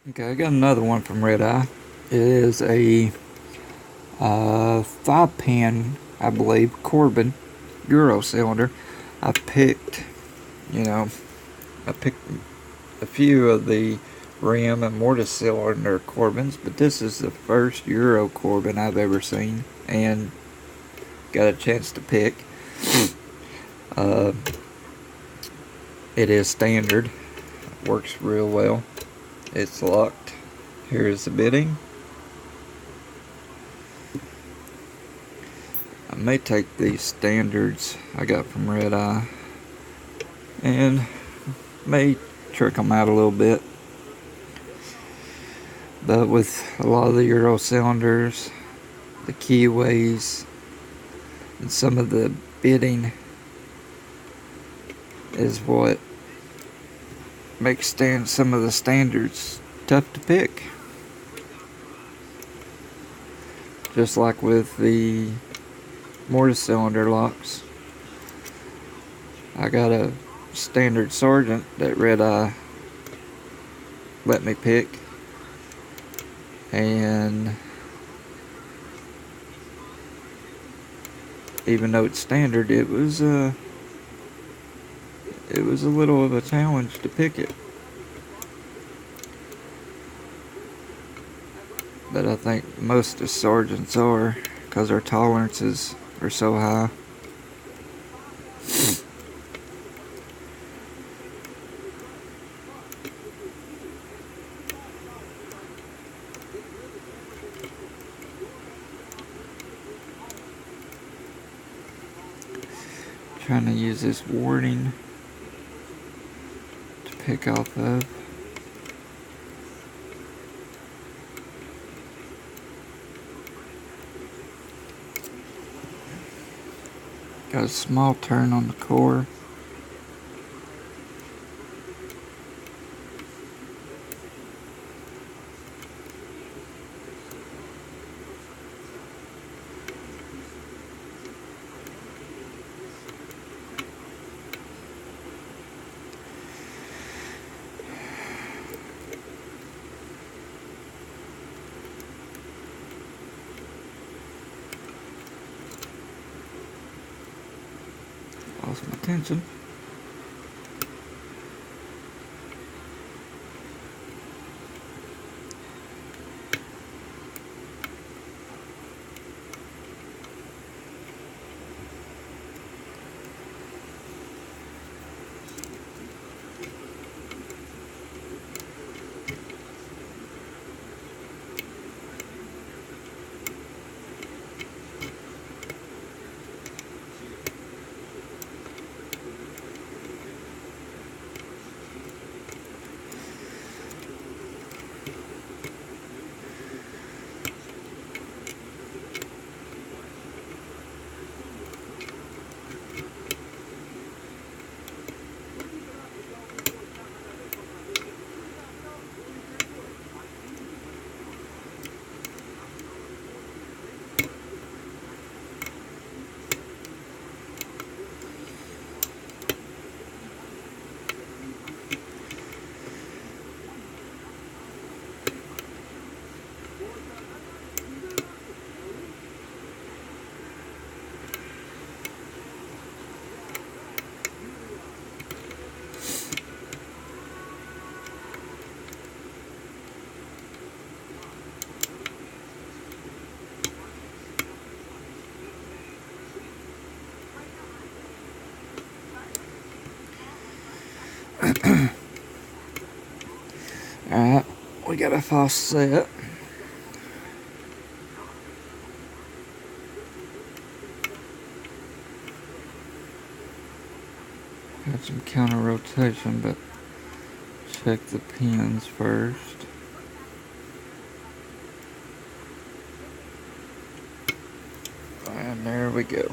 Okay, I got another one from Redeye. It is a 5-pin, I believe, Corbin Euro cylinder. I picked, you know, I picked a few of the rim and mortise cylinder Corbins, but this is the first Euro Corbin I've ever seen and got a chance to pick. Uh, it is standard, works real well. It's locked. Here is the bitting. I may take these standards I got from Redeye and may trick them out a little bit. But with a lot of the Euro cylinders, the keyways, and some of the bitting is what makes some of the standards tough to pick. Just like with the mortise cylinder locks. I got a standard Sergeant that Redeye let me pick, and even though it's standard, it was a little of a challenge to pick it. But I think most of the sergeants are, because our tolerances are so high. Trying to use this wording to pick off of. Got a small turn on the core. Lost my attention. Alright, we got a false set. Got some counter rotation, but check the pins first. And there we go.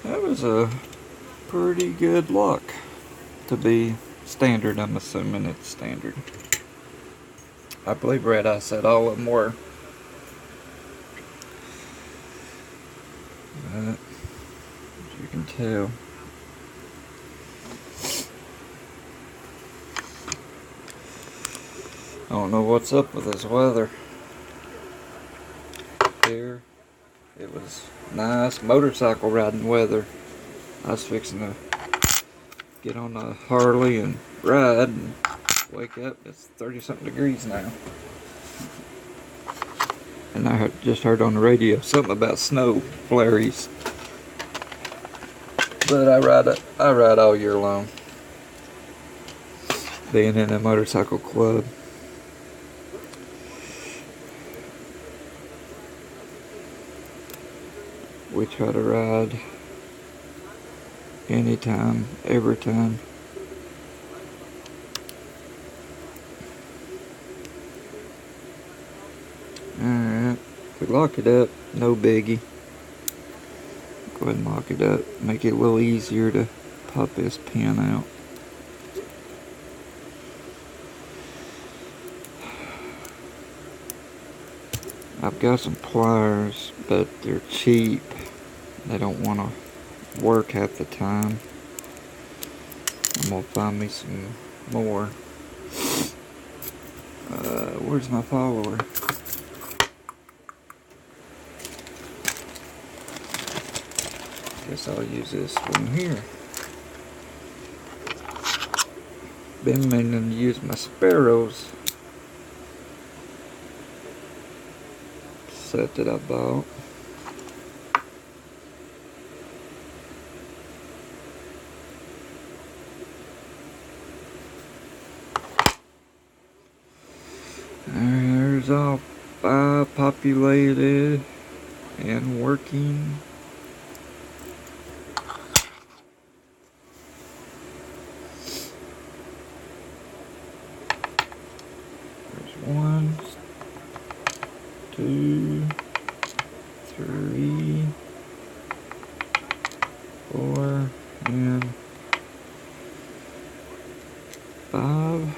That was a pretty good lock to be standard. I'm assuming it's standard. I believe Redeye said all of them were. But as you can tell, don't know what's up with this weather. Here, it was nice motorcycle riding weather. I was fixing to get on a Harley and ride and wake up. It's 30-something degrees now. And I just heard on the radio something about snow flurries. But I ride all year long. Being in a motorcycle club. We try to ride anytime, every time. Alright, we lock it up, no biggie. Go ahead and lock it up, make it a little easier to pop this pin out. I've got some pliers, but they're cheap. They don't want to work half the time. I'm gonna find me some more. Where's my follower? Guess I'll use this one here. Been meaning to use my sparrows set that I bought. There's all 5 populated and working. There's 1, 2, 3, 4, and 5.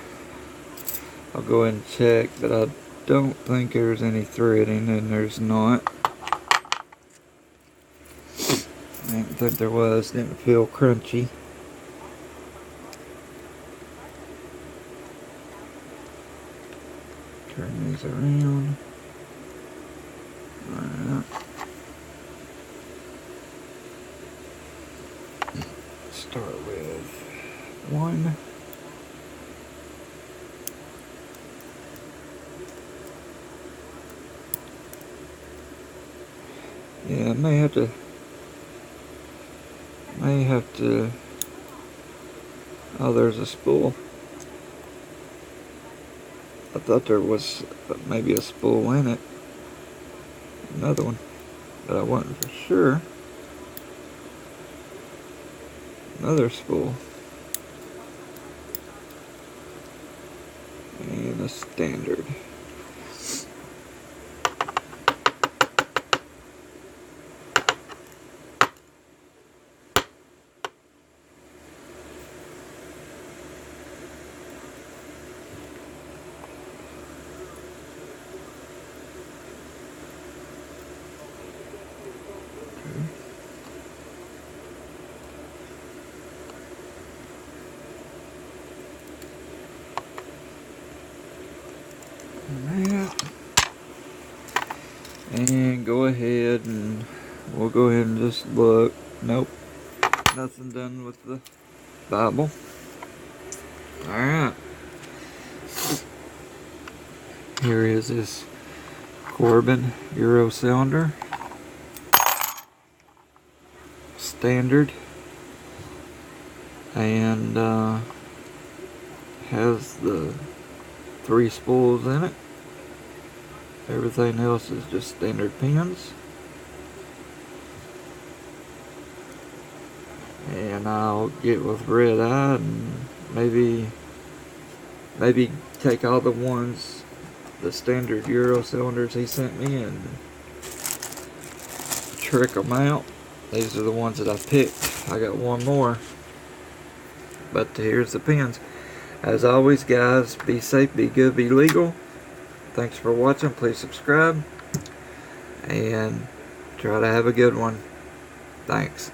I'll go ahead and check, but I don't think there's any threading, and there's not. I didn't think there was, didn't feel crunchy. Turn these around. Alright. Start with 1. Yeah, I may have to, oh, there's a spool. I thought there was maybe a spool in it. Another one, but I wasn't for sure. Another spool. And a standard. And go ahead and we'll go ahead and just look. Nope, nothing done with the Bible. Alright, here is this Corbin Euro cylinder, standard, and has the 3 spools in it. Everything else is just standard pins. And I'll get with Redeye and maybe take all the standard Euro cylinders he sent me and trick them out. These are the ones that I picked. I got one more. But here's the pins. As always, guys, be safe, be good, be legal. Thanks for watching. Please subscribe and try to have a good one. Thanks.